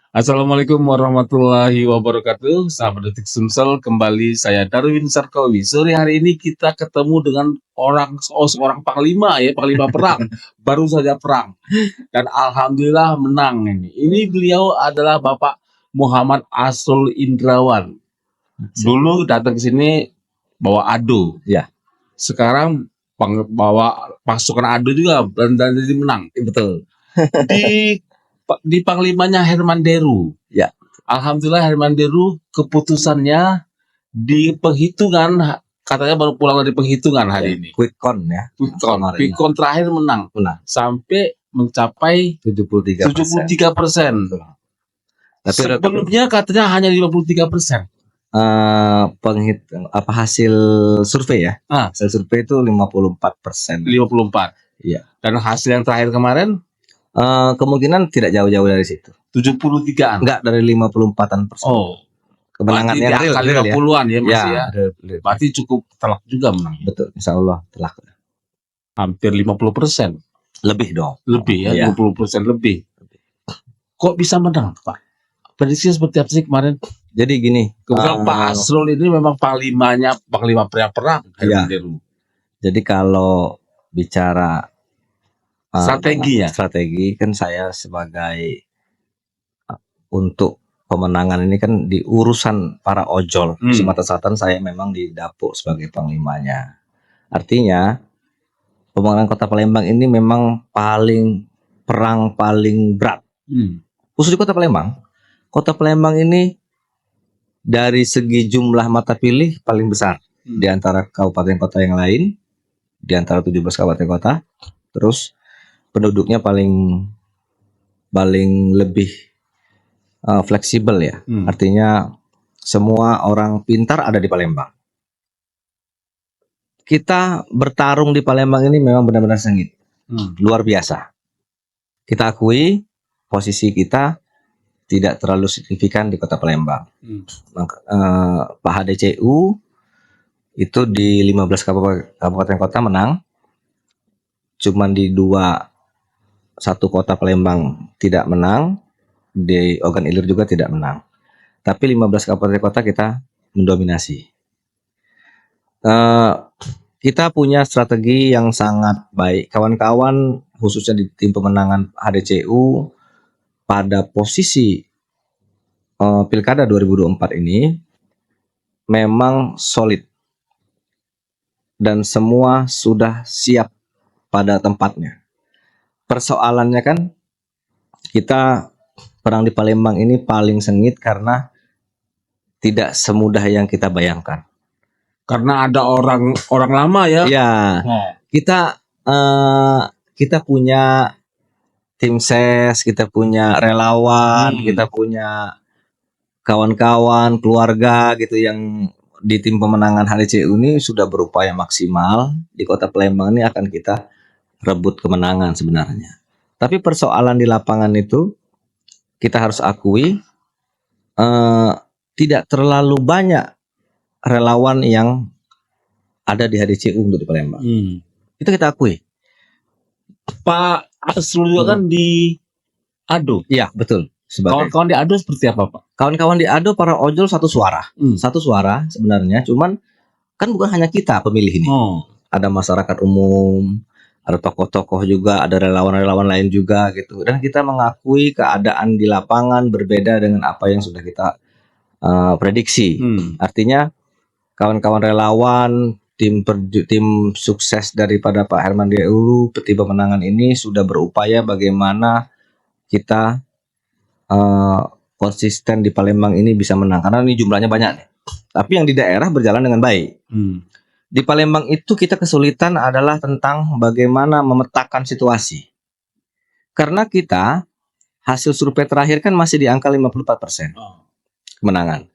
Assalamualaikum warahmatullahi wabarakatuh. Sahabat Detik Sumsel, kembali saya Darwin Sarkowi. Sore hari ini kita ketemu dengan seorang panglima ya, panglima perang. Baru saja perang. Dan alhamdulillah menang ini. Ini beliau adalah Bapak Muhammad Asrul Indrawan. Dulu datang ke sini bawa ADO ya. Sekarang bawa pasukan ADO juga dan jadi menang. Betul. Di panglimanya Herman Deru. Ya. Alhamdulillah Herman Deru keputusannya di penghitungan, katanya baru pulang dari penghitungan hari ini. Quick count ya. Quick count terakhir menang. Sampai mencapai 73%. Tapi sebelumnya katanya hanya 53%. Hasil survei ya. Hasil survei itu 54%. 54. Iya. Dan hasil yang terakhir kemarin kemungkinan tidak jauh-jauh dari situ. 73-an. Enggak, dari 54%. Oh. Kemenangan yang real 50-an ya masih ya. Berarti cukup telak juga menang. Betul, insya Allah telak. Hampir 50%. Lebih dong. Lebih ya, 20% lebih. Kok bisa menang, Pak? Prediksi seperti apa sih kemarin? Jadi gini, kebetulan Pak Asrul ini memang panglima perang. Ya. Jadi kalau bicara strategi kan saya sebagai untuk pemenangan ini kan di urusan para ojol Sumatera Selatan, saya memang didapuk sebagai panglimanya. Artinya pemenangan Kota Palembang ini memang perang paling berat. Khusus di Kota Palembang. Kota Palembang ini dari segi jumlah mata pilih paling besar di antara kabupaten kota yang lain, di antara 17 kabupaten kota. Terus penduduknya paling lebih fleksibel ya. Artinya semua orang pintar ada di Palembang. Kita bertarung di Palembang ini memang benar-benar sengit. Luar biasa. Kita akui posisi kita tidak terlalu signifikan di Kota Palembang. Pak HDCU itu di 15 kabupaten kota menang. Cuman di satu kota Palembang tidak menang, di Ogan Ilir juga tidak menang. Tapi 15 kabupaten kota kita mendominasi. Kita punya strategi yang sangat baik. Kawan-kawan khususnya di tim pemenangan HDCU pada posisi Pilkada 2024 ini memang solid. Dan semua sudah siap pada tempatnya. Persoalannya kan kita perang di Palembang ini paling sengit karena tidak semudah yang kita bayangkan. Karena ada orang lama ya. Ya. Kita punya tim ses, kita punya relawan, kita punya kawan-kawan, keluarga gitu yang di tim pemenangan HDCU ini sudah berupaya maksimal. Di Kota Palembang ini akan kita rebut kemenangan sebenarnya. Tapi persoalan di lapangan itu kita harus akui tidak terlalu banyak relawan yang ada di HDCU untuk di Palembang. Itu kita akui. Pak Asrul juga kan di ADO. Iya, betul. Kawan-kawan di ADO seperti apa, Pak? Kawan-kawan di ADO para ojol satu suara. Satu suara sebenarnya, cuman kan bukan hanya kita pemilih ini. Ada masyarakat umum, ada tokoh-tokoh juga, ada relawan-relawan lain juga gitu. Dan kita mengakui keadaan di lapangan berbeda dengan apa yang sudah kita prediksi. Artinya kawan-kawan relawan, tim sukses daripada Pak Herman Deru, tim pemenangan ini sudah berupaya bagaimana kita konsisten di Palembang ini bisa menang. Karena ini jumlahnya banyak nih. Tapi yang di daerah berjalan dengan baik. Di Palembang itu kita kesulitan adalah tentang bagaimana memetakan situasi. Karena kita hasil survei terakhir kan masih di angka 54% kemenangan.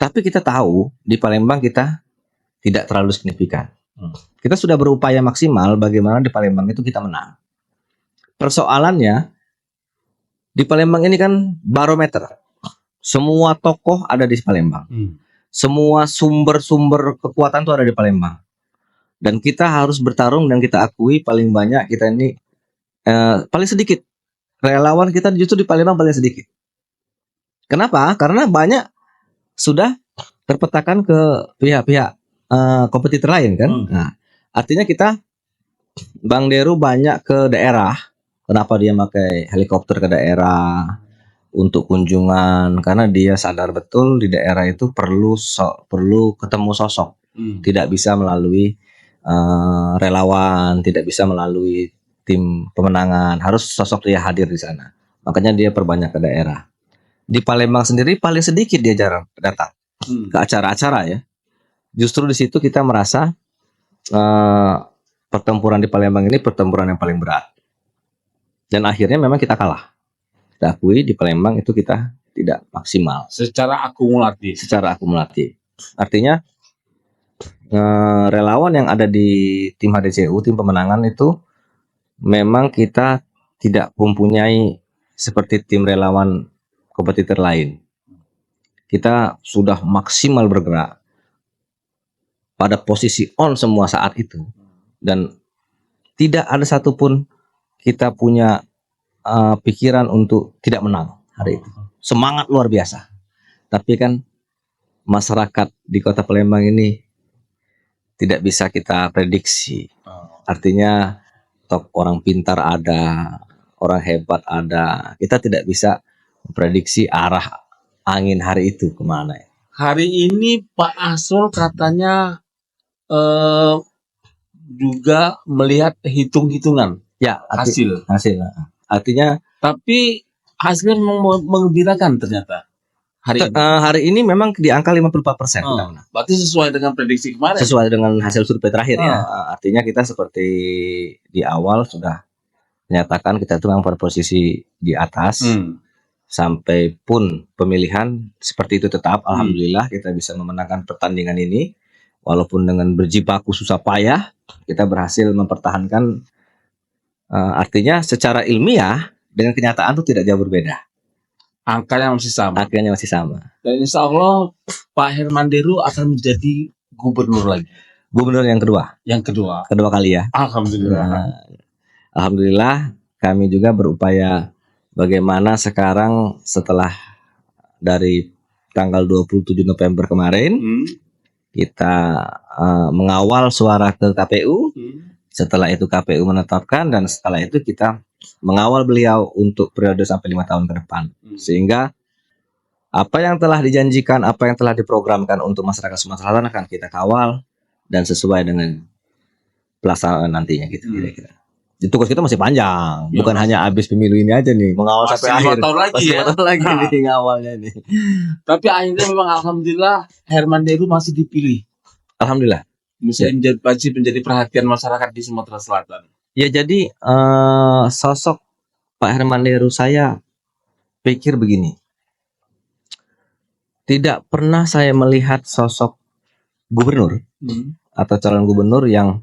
Tapi kita tahu di Palembang kita tidak terlalu signifikan. Kita sudah berupaya maksimal bagaimana di Palembang itu kita menang. Persoalannya di Palembang ini kan barometer. Semua tokoh ada di Palembang. Semua sumber-sumber kekuatan itu ada di Palembang. Dan kita harus bertarung, dan kita akui paling banyak kita ini paling sedikit. Relawan kita justru di Palembang paling sedikit. Kenapa? Karena banyak sudah terpetakan ke pihak-pihak kompetitor lain kan. Nah, artinya kita Bang Deru banyak ke daerah. Kenapa dia pakai helikopter ke daerah untuk kunjungan? Karena dia sadar betul di daerah itu perlu ketemu sosok. Tidak bisa melalui relawan, tidak bisa melalui tim pemenangan, harus sosok dia hadir di sana. Makanya dia perbanyak ke daerah. Di Palembang sendiri paling sedikit dia jarang datang ke acara-acara ya. Justru di situ kita merasa pertempuran di Palembang ini pertempuran yang paling berat. Dan akhirnya memang kita kalah. Kita akui di Palembang itu kita tidak maksimal. Secara akumulatif. Artinya relawan yang ada di tim HDCU, tim pemenangan itu memang kita tidak mempunyai seperti tim relawan kompetitor lain. Kita sudah maksimal bergerak pada posisi on semua saat itu, dan tidak ada satupun kita punya pikiran untuk tidak menang hari itu. Semangat luar biasa. Tapi kan masyarakat di Kota Palembang ini tidak bisa kita prediksi. Artinya orang pintar ada, orang hebat ada. Kita tidak bisa memprediksi arah angin hari itu kemana. Hari ini Pak Asrul katanya juga melihat hitung-hitungan Ya, hasil. Artinya, tapi hasilnya mengembirakan ternyata. Hari ini memang di angka 54%. Berarti sesuai dengan prediksi kemarin. Sesuai dengan hasil survei terakhir ya. Artinya kita seperti di awal sudah menyatakan kita itu memang pada posisi di atas. Sampai pun pemilihan seperti itu tetap. Alhamdulillah kita bisa memenangkan pertandingan ini. Walaupun dengan berjibaku susah payah, kita berhasil mempertahankan. Artinya secara ilmiah dengan kenyataan itu tidak jauh berbeda. Angkanya masih sama. Dan insya Allah Pak Herman Deru akan menjadi gubernur lagi. Gubernur yang kedua. Kedua kali ya. Alhamdulillah kami juga berupaya bagaimana sekarang setelah dari tanggal 27 November kemarin kita mengawal suara ke KPU. Setelah itu KPU menetapkan, dan setelah itu kita mengawal beliau untuk periode sampai 5 tahun ke depan. Sehingga apa yang telah dijanjikan, apa yang telah diprogramkan untuk masyarakat Sumatera Selatan akan kita kawal dan sesuai dengan pelaksanaan nantinya gitu kira-kira. Tugas kita masih panjang, bukan hanya habis pemilu ini aja nih, mengawal sampai akhir. 5 tahun lagi ya. 5 tahun lagi nih ngawalnya nih. Tapi akhirnya memang alhamdulillah Herman Deru masih dipilih. Alhamdulillah. Masih menjadi perhatian masyarakat di Sumatera Selatan. Ya, jadi sosok Pak Herman Deru saya pikir begini. Tidak pernah saya melihat sosok gubernur atau calon gubernur yang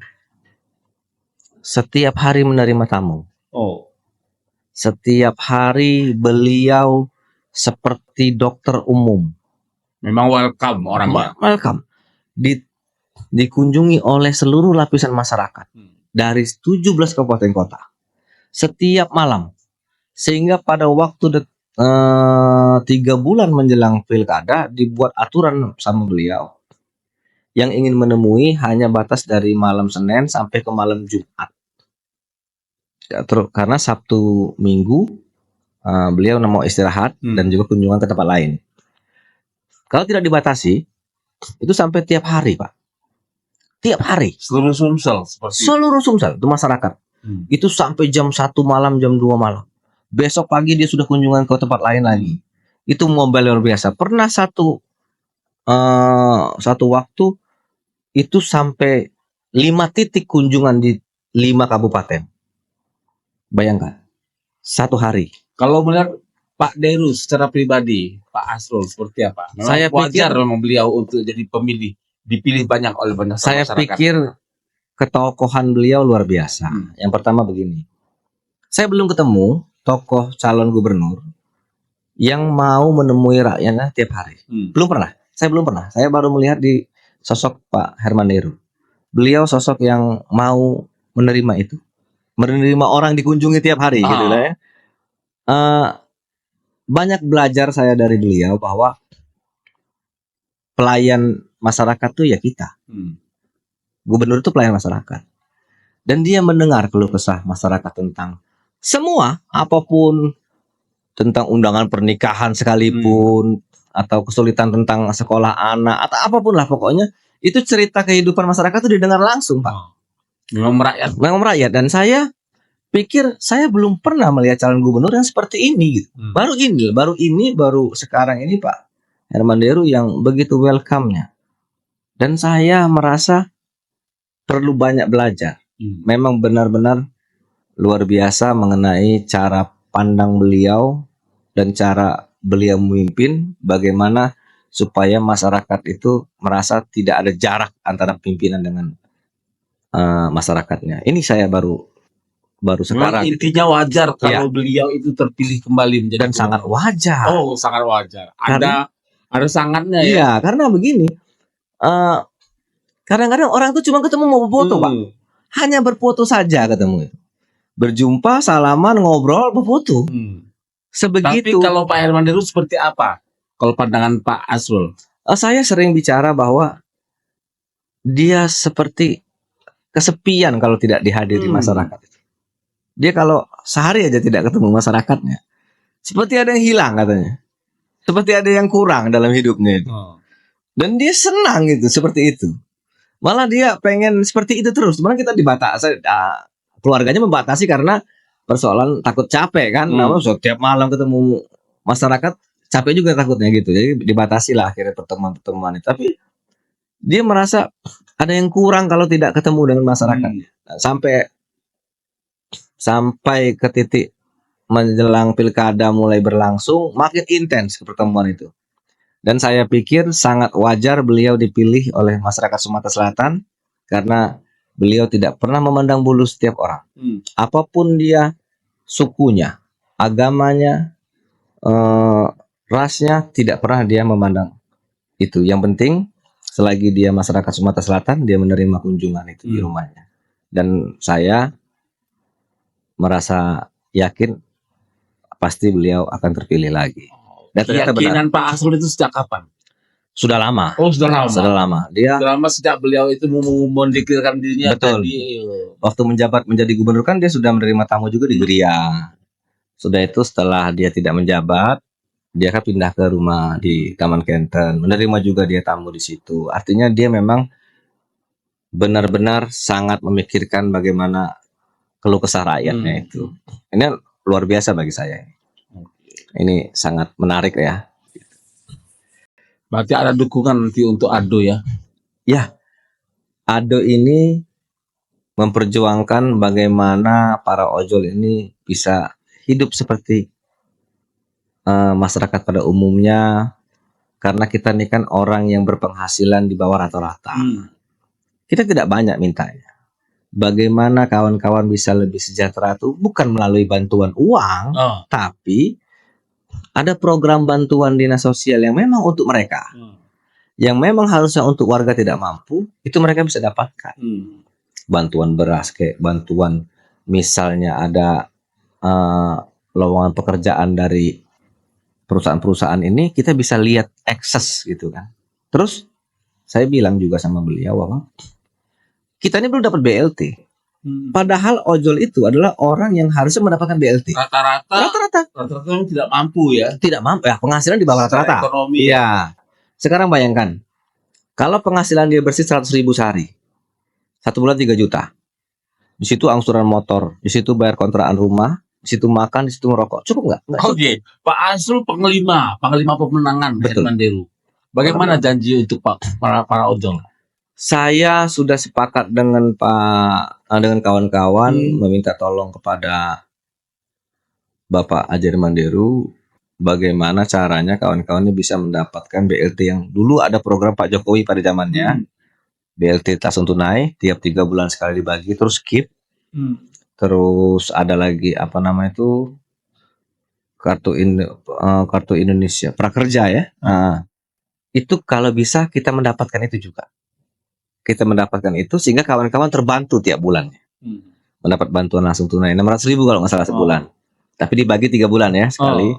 setiap hari menerima tamu. Setiap hari beliau seperti dokter umum. Memang welcome orangnya. Welcome. Dikunjungi oleh seluruh lapisan masyarakat dari 17 kabupaten kota setiap malam, sehingga pada waktu 3 bulan menjelang pilkada dibuat aturan sama beliau yang ingin menemui hanya batas dari malam Senin sampai ke malam Jumat, karena Sabtu Minggu beliau mau istirahat dan juga kunjungan ke tempat lain. Kalau tidak dibatasi itu sampai tiap hari, Pak. Tiap hari. Seluruh Sumsel itu masyarakat. Itu sampai jam 1 malam, jam 2 malam. Besok pagi dia sudah kunjungan ke tempat lain lagi. Itu mobile luar biasa. Pernah satu waktu itu sampai 5 titik kunjungan di 5 kabupaten. Bayangkan. 1 hari. Kalau melihat Pak Deru secara pribadi, Pak Asrul seperti apa? Saya wajar memang beliau untuk jadi dipilih banyak oleh banyak saya masyarakat. Pikir ketokohan beliau luar biasa. Yang pertama begini, saya belum ketemu tokoh calon gubernur yang mau menemui rakyatnya tiap hari. Belum pernah. Saya belum pernah. Saya baru melihat di sosok Pak Herman Deru. beliau sosok yang mau menerima itu, menerima orang dikunjungi tiap hari gitu lah ya. Banyak belajar saya dari beliau bahwa pelayan masyarakat tuh ya kita. Gubernur itu pelayan masyarakat. Dan dia mendengar keluh kesah masyarakat tentang semua, apapun, tentang undangan pernikahan sekalipun, atau kesulitan tentang sekolah anak, atau apapun lah pokoknya. Itu cerita kehidupan masyarakat itu didengar langsung, Pak. Memang merakyat. Dan saya pikir saya belum pernah melihat calon gubernur yang seperti ini gitu. Baru sekarang ini Pak Herman Deru yang begitu welcome-nya. Dan saya merasa perlu banyak belajar. Memang benar-benar luar biasa mengenai cara pandang beliau dan cara beliau memimpin, bagaimana supaya masyarakat itu merasa tidak ada jarak antara pimpinan dengan masyarakatnya. Ini saya baru sekarang. Intinya wajar kalau beliau itu terpilih kembali menjadi dan sangat wajar. Oh, sangat wajar. Ada sangatnya ya. Iya, karena begini. Kadang-kadang orang tuh cuma ketemu mau berfoto, Pak. Hanya berfoto saja ketemu. Berjumpa, salaman, ngobrol, berfoto. Sebegitu. Tapi kalau Pak Herman Deru seperti apa? Kalau pandangan Pak Asrul? Saya sering bicara bahwa dia seperti kesepian kalau tidak dihadiri masyarakat. Dia kalau sehari aja tidak ketemu masyarakatnya, seperti ada yang hilang katanya. Seperti ada yang kurang dalam hidupnya itu. Dan dia senang gitu, seperti itu. Malah dia pengen seperti itu terus. Sebenarnya kita dibatasi, keluarganya membatasi karena persoalan takut capek kan. Setiap malam ketemu masyarakat, capek juga takutnya gitu. Jadi dibatasi lah akhirnya pertemuan-pertemuan itu. Tapi dia merasa ada yang kurang kalau tidak ketemu dengan masyarakat. Sampai ke titik menjelang pilkada mulai berlangsung, makin intens pertemuan itu. Dan saya pikir sangat wajar beliau dipilih oleh masyarakat Sumatera Selatan karena beliau tidak pernah memandang bulu setiap orang. Apapun dia sukunya, agamanya, rasnya, tidak pernah dia memandang itu. Yang penting selagi dia masyarakat Sumatera Selatan, dia menerima kunjungan itu di rumahnya. Dan saya merasa yakin pasti beliau akan terpilih lagi. Dan keyakinan Pak Asrul itu sejak kapan? Sudah lama. Oh, sudah lama. Sudah lama. Sudah lama sejak beliau itu mendeklarasikan dirinya. Betul. Waktu menjabat menjadi gubernur kan dia sudah menerima tamu juga di Geria. Sudah itu setelah dia tidak menjabat, dia kan pindah ke rumah di Taman Kenten, menerima juga dia tamu di situ. Artinya dia memang benar-benar sangat memikirkan bagaimana keluh kesah rakyatnya itu. Ini luar biasa bagi saya. Ini sangat menarik ya. Berarti ada dukungan nanti untuk Ado ya? Ya, Ado ini memperjuangkan bagaimana para ojol ini bisa hidup seperti masyarakat pada umumnya. Karena kita ini kan orang yang berpenghasilan di bawah rata-rata. Kita tidak banyak mintanya. Bagaimana kawan-kawan bisa lebih sejahtera itu bukan melalui bantuan uang, tapi ada program bantuan dinas sosial yang memang untuk mereka, yang memang harusnya untuk warga tidak mampu, itu mereka bisa dapatkan. Bantuan beras, kayak bantuan misalnya ada lowongan pekerjaan dari perusahaan-perusahaan ini, kita bisa lihat akses gitu kan. Terus saya bilang juga sama beliau bahwa kita ini belum dapat BLT. Padahal ojol itu adalah orang yang harusnya mendapatkan BLT. Rata-rata yang tidak mampu ya. Tidak mampu ya, penghasilan di bawah rata-rata. Ekonomi. Iya. Sekarang bayangkan, kalau penghasilan dia bersih 100.000 sehari, 1 bulan 3 juta. Di situ angsuran motor, di situ bayar kontrakan rumah, di situ makan, di situ merokok. Cukup nggak? Oke. Pak Asrul panglima pemenangan Herman Deru. Bagaimana janji untuk para ojol? Saya sudah sepakat dengan dengan kawan-kawan meminta tolong kepada Bapak Herman Deru bagaimana caranya kawan-kawan ini bisa mendapatkan BLT yang dulu ada program Pak Jokowi pada zamannya. BLT langsung tunai tiap 3 bulan sekali dibagi, terus skip. Terus ada lagi apa nama itu kartu Indonesia Prakerja ya. Itu kalau bisa kita mendapatkan itu juga. kita mendapatkan itu sehingga kawan-kawan terbantu tiap bulan. Mendapat bantuan langsung tunai 600.000 kalau nggak salah sebulan. Tapi dibagi 3 bulan ya sekali.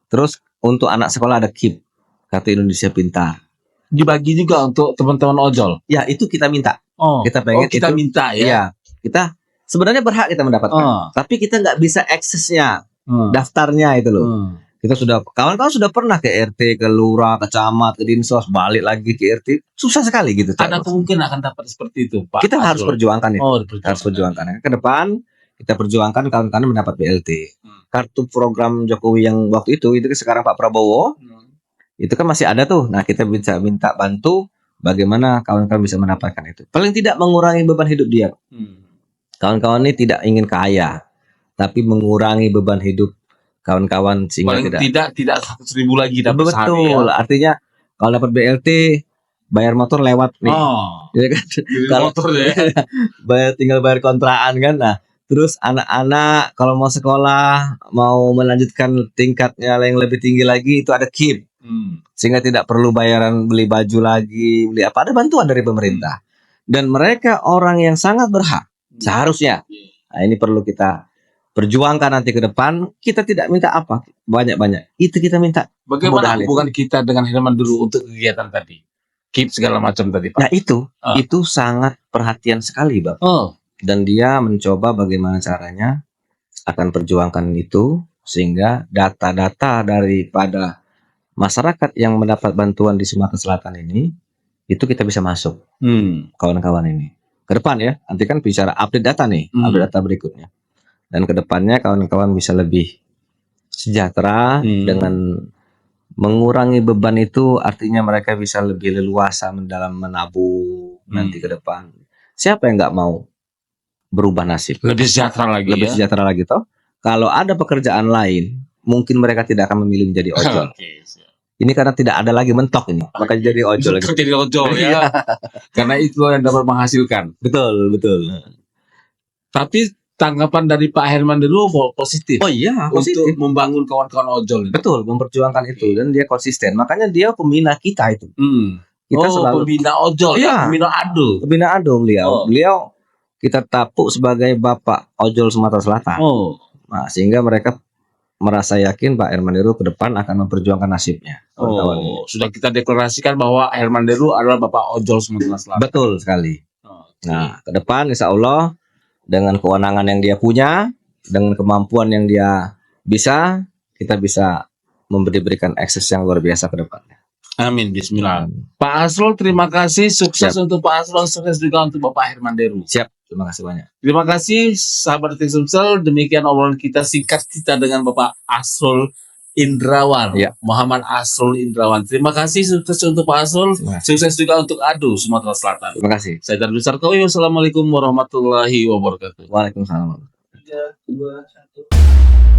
Terus untuk anak sekolah ada KIP, Kartu Indonesia Pintar. Dibagi juga untuk teman-teman ojol. Ya itu kita minta. Kita pengen kita itu, minta ya. Iya, kita sebenarnya berhak kita mendapatkan. Tapi kita nggak bisa aksesnya, daftarnya itu loh. Kita sudah, kawan-kawan sudah pernah ke RT, ke lurah, ke camat, ke dinsos, balik lagi ke RT, susah sekali gitu. Ada kemungkinan akan dapat seperti itu, Pak. Kita harus perjuangkan itu. Harus perjuangkan. Ke depan kita perjuangkan kawan-kawan mendapat BLT. Kartu program Jokowi yang waktu itu sekarang Pak Prabowo, itu kan masih ada tuh. Nah kita bisa minta bantu bagaimana kawan-kawan bisa mendapatkan itu. Paling tidak mengurangi beban hidup dia. Kawan-kawan ini tidak ingin kaya, tapi mengurangi beban hidup kawan-kawan sehingga paling tidak 100.000 lagi dapat sehari. Betul, artinya kalau dapat BLT bayar motor lewat nih. Ya kan? Kalau motor ya. tinggal bayar kontrakan kan. Nah, terus anak-anak kalau mau sekolah, mau melanjutkan tingkatnya yang lebih tinggi lagi itu ada KIP. Sehingga tidak perlu bayaran beli baju lagi, beli apa, ada bantuan dari pemerintah. Dan mereka orang yang sangat berhak seharusnya. Nah, ini perlu kita perjuangkan nanti ke depan. Kita tidak minta apa banyak-banyak, itu kita minta bagaimana hubungan kita dengan Herman dulu untuk kegiatan tadi, KIP segala macam tadi, Pak. Nah itu sangat perhatian sekali, Bapak. Dan dia mencoba bagaimana caranya akan perjuangkan itu sehingga data-data daripada masyarakat yang mendapat bantuan di Sumatera Selatan ini itu kita bisa masuk. Kawan-kawan ini ke depan ya, nanti kan bicara update data nih, update data berikutnya. Dan kedepannya kawan-kawan bisa lebih sejahtera dengan mengurangi beban itu, artinya mereka bisa lebih leluasa dalam menabung nanti ke depan. Siapa yang nggak mau berubah nasib? Lebih sejahtera lagi. Lebih sejahtera lagi toh. Kalau ada pekerjaan lain, mungkin mereka tidak akan memilih menjadi ojol. Ini karena tidak ada lagi mentok ini, makanya jadi ojol lagi. Jadi ojol ya. Karena itu yang dapat menghasilkan. Betul. Tapi tanggapan dari Pak Herman dulu positif. Oh iya, positif. Untuk membangun kawan-kawan ojol. Betul, memperjuangkan itu dan dia konsisten. Makanya dia pembina kita itu. Kita selalu pembina ojol, ya, pembina ado. Pembina ado beliau. Beliau kita tapuk sebagai Bapak Ojol Sumatera Selatan. Nah, sehingga mereka merasa yakin Pak Herman Deru ke depan akan memperjuangkan nasibnya. Sudah kita deklarasikan bahwa Herman Deru adalah Bapak Ojol Sumatera Selatan. Betul sekali. Nah, ke depan insya Allah dengan kewenangan yang dia punya, dengan kemampuan yang dia bisa, kita bisa memberikan akses yang luar biasa ke depannya. Amin, bismillah. Pak Asrul, terima kasih. Sukses untuk Pak Asrul, sukses juga untuk Bapak Herman Deru. Siap, terima kasih banyak. Terima kasih, sahabat Detik Sumsel. Demikian obrolan kita singkat kita dengan Bapak Asrul Indrawan, Muhammad Asrul Indrawan. Terima kasih, sukses untuk Pak Asrul, sukses juga untuk Ado Sumatera Selatan. Terima kasih. Saya Darwin Sarkowi. Wassalamualaikum warahmatullahi wabarakatuh. Waalaikumsalam. 3, 2, 1.